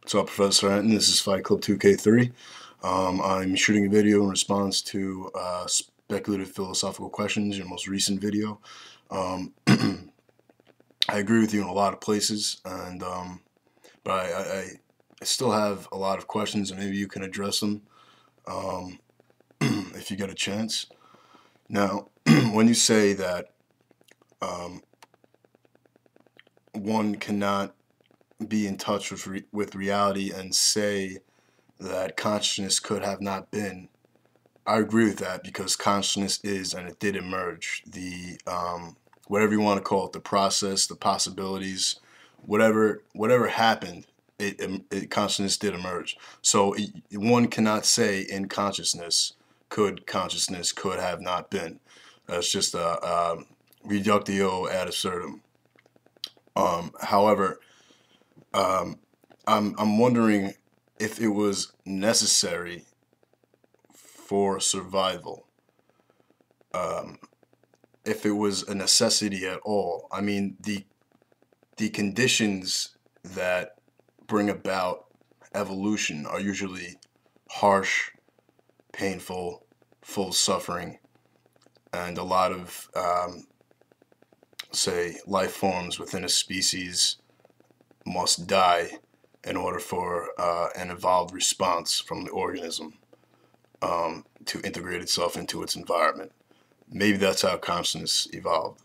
What's up, Professor Henton? This is Fight Club 2K3. I'm shooting a video in response to speculative philosophical questions, your most recent video. I agree with you in a lot of places, and but I still have a lot of questions, and maybe you can address them if you get a chance. Now, when you say that one cannot be in touch with reality and say that consciousness could have not been, I agree with that, because consciousness is, and it did emerge. The whatever you want to call it, the process, the possibilities, whatever happened, consciousness did emerge. So one cannot say in consciousness could have not been. That's just a reductio ad absurdum. However, I'm wondering if it was necessary for survival, if it was a necessity at all. I mean, the conditions that bring about evolution are usually harsh, painful, full of suffering, and a lot of, say, life forms within a species must die in order for an evolved response from the organism to integrate itself into its environment. Maybe that's how consciousness evolved.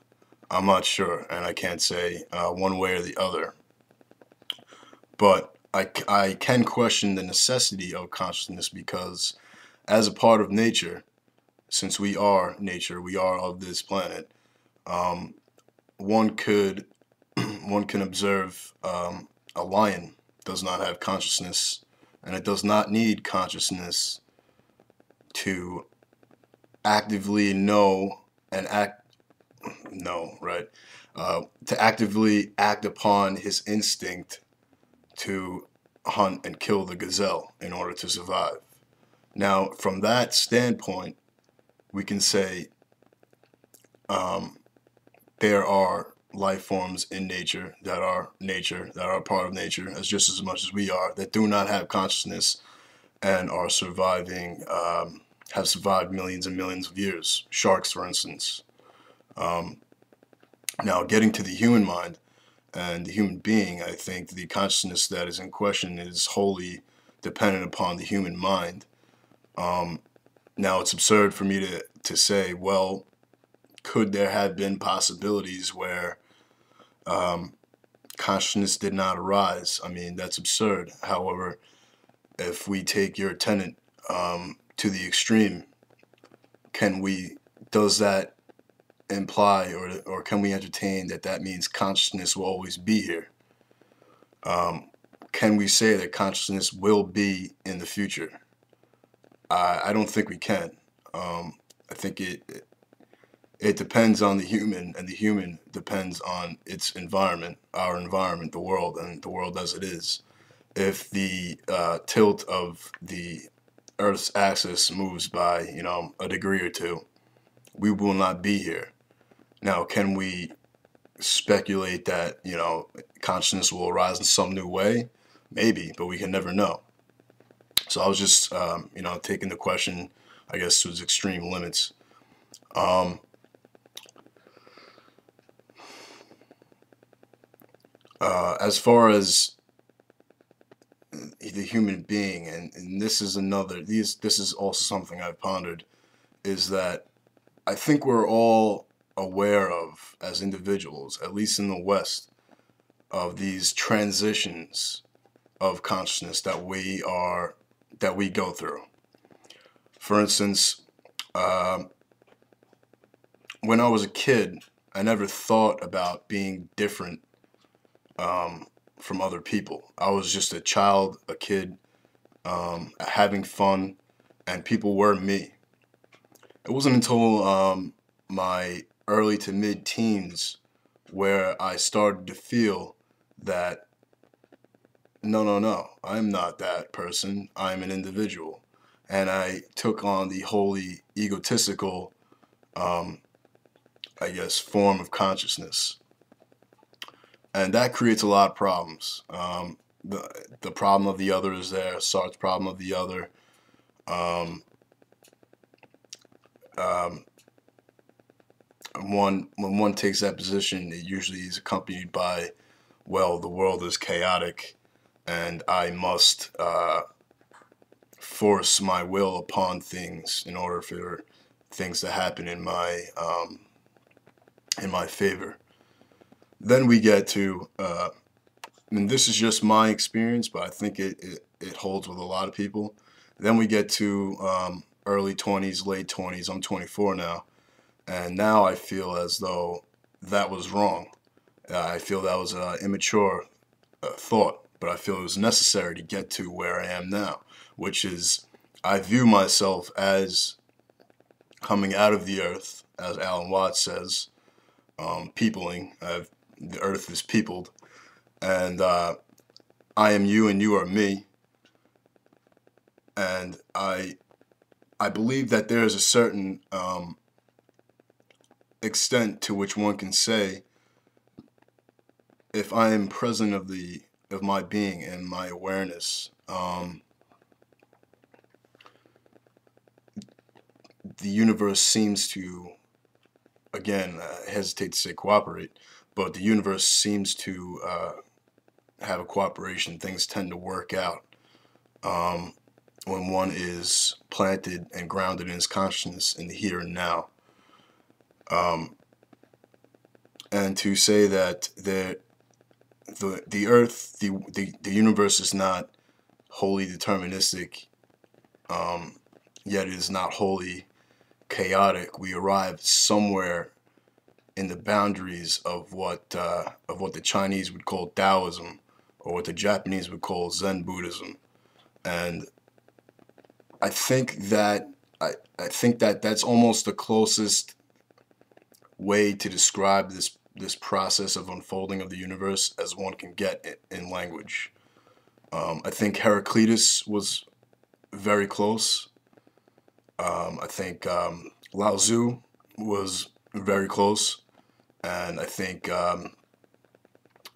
I'm not sure, and I can't say one way or the other. But I can question the necessity of consciousness, because as a part of nature, since we are nature, we are of this planet, one can observe a lion does not have consciousness, and it does not need consciousness to actively know and to actively act upon his instinct to hunt and kill the gazelle in order to survive. Now, from that standpoint, we can say there are life forms in nature that are part of nature as just as much as we are, that do not have consciousness and are surviving, have survived millions and millions of years. Sharks, for instance. Now, getting to the human mind and the human being, I think the consciousness that is in question is wholly dependent upon the human mind. Now, it's absurd for me to say, well, could there have been possibilities where consciousness did not arise? I mean, that's absurd. However, if we take your tenet to the extreme, does that imply, or can we entertain that means consciousness will always be here? Can we say that consciousness will be in the future? I don't think we can. I think it depends on the human, and the human depends on its environment, our environment, the world, and the world as it is. If the tilt of the Earth's axis moves by, a degree or two, we will not be here. Now, can we speculate that, consciousness will arise in some new way? Maybe, but we can never know. So I was just, taking the question, I guess, to its extreme limits. As far as the human being, and this is also something I've pondered, is that I think we're all aware of, as individuals, at least in the West, of these transitions of consciousness that we go through. For instance, when I was a kid, I never thought about being different from other people. I was just a child, a kid, having fun, and people were me. It wasn't until my early to mid-teens where I started to feel that no, I'm not that person. I'm an individual. And I took on the wholly egotistical, I guess, form of consciousness. And that creates a lot of problems. the problem of the other is there. Sartre's problem of the other. Um, um, when one takes that position, it usually is accompanied by, well, the world is chaotic, and I must force my will upon things in order for things to happen in my favor. Then we get to, and this is just my experience, but I think it holds with a lot of people. Then we get to early 20s, late 20s. I'm 24 now, and now I feel as though that was wrong. I feel that was an immature thought, but I feel it was necessary to get to where I am now, which is I view myself as coming out of the earth, as Alan Watts says, peopling. The earth is peopled, and I am you and you are me, and I believe that there is a certain extent to which one can say, if I am present of my being and my awareness, the universe seems to, again, I hesitate to say cooperate, but the universe seems to have a cooperation. Things tend to work out when one is planted and grounded in his consciousness in the here and now. And to say that the earth, the universe is not wholly deterministic, yet it is not wholly chaotic. We arrive somewhere in the boundaries of what the Chinese would call Taoism, or what the Japanese would call Zen Buddhism, and I think that I think that that's almost the closest way to describe this process of unfolding of the universe as one can get in language. I think Heraclitus was very close. I think Lao Tzu was very close, and I think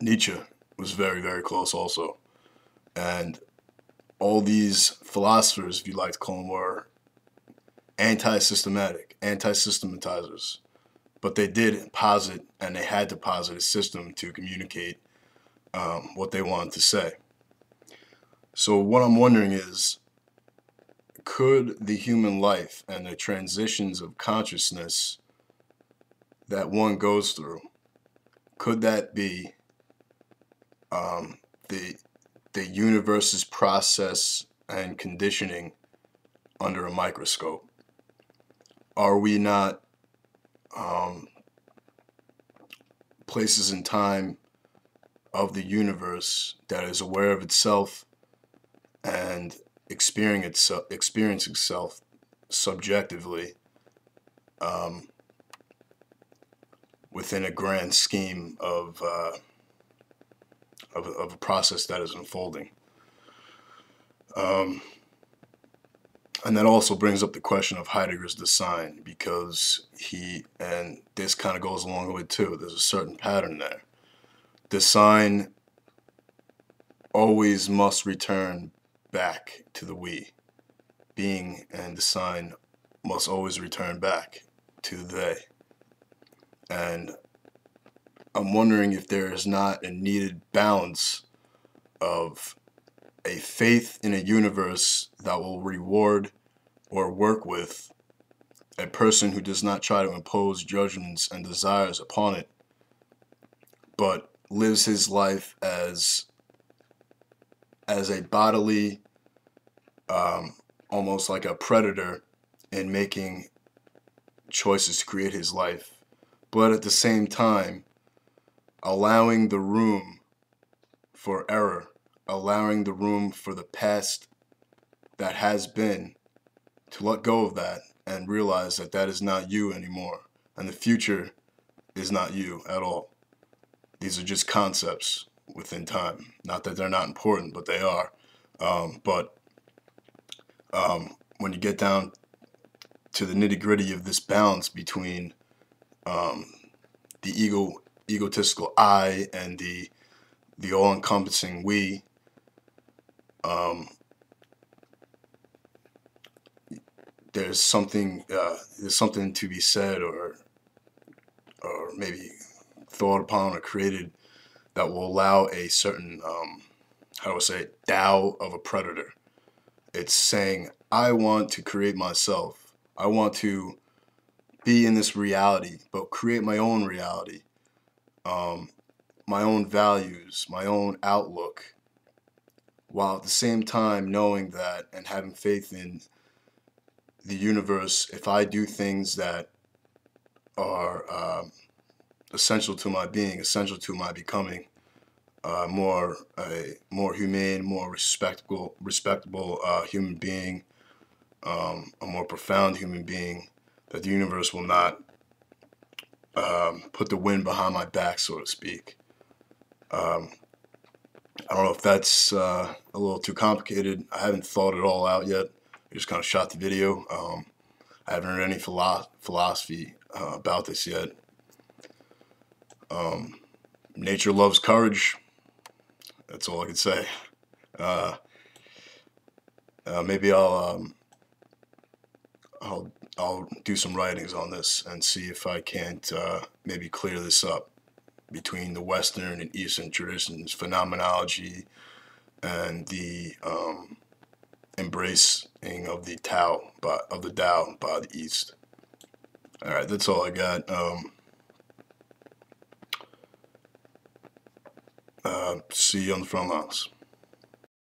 Nietzsche was very, very close also. And all these philosophers, if you like to call them, were anti-systematic, anti-systematizers. But they did posit, and they had to posit a system to communicate what they wanted to say. So what I'm wondering is, could the human life and the transitions of consciousness that one goes through, could that be the universe's process and conditioning under a microscope? Are we not places in time of the universe that is aware of itself and experience itself subjectively within a grand scheme of a process that is unfolding? And that also brings up the question of Heidegger's design, because and this kind of goes along with it too, there's a certain pattern there. Design always must return back to the we. Being and design must always return back to they. And I'm wondering if there is not a needed balance of a faith in a universe that will reward or work with a person who does not try to impose judgments and desires upon it, but lives his life as a bodily, almost like a predator in making choices to create his life, but at the same time allowing the room for error, allowing the room for the past that has been, to let go of that and realize that that is not you anymore, and the future is not you at all. These are just concepts within time. Not that they're not important, but they are. But when you get down to the nitty-gritty of this balance between the egotistical I and the all-encompassing we, um, there's something to be said, or maybe thought upon or created, that will allow a certain how do I say it, Tao of a predator. It's saying, I want to create myself. I want to be in this reality, but create my own reality, um, my own values, my own outlook, while at the same time knowing that and having faith in the universe. If I do things that are essential to my being, essential to my becoming, more humane, more respectable human being, a more profound human being, that the universe will not put the wind behind my back, so to speak. Um, I don't know if that's a little too complicated. I haven't thought it all out yet. I just kind of shot the video. I haven't heard any philosophy about this yet. Nature loves courage. That's all I can say. Uh, Maybe I'll do some writings on this and see if I can't maybe clear this up between the Western and Eastern traditions, phenomenology, and the embracing of the Tao, of the Tao by the East. All right, that's all I got. See you on the front lines.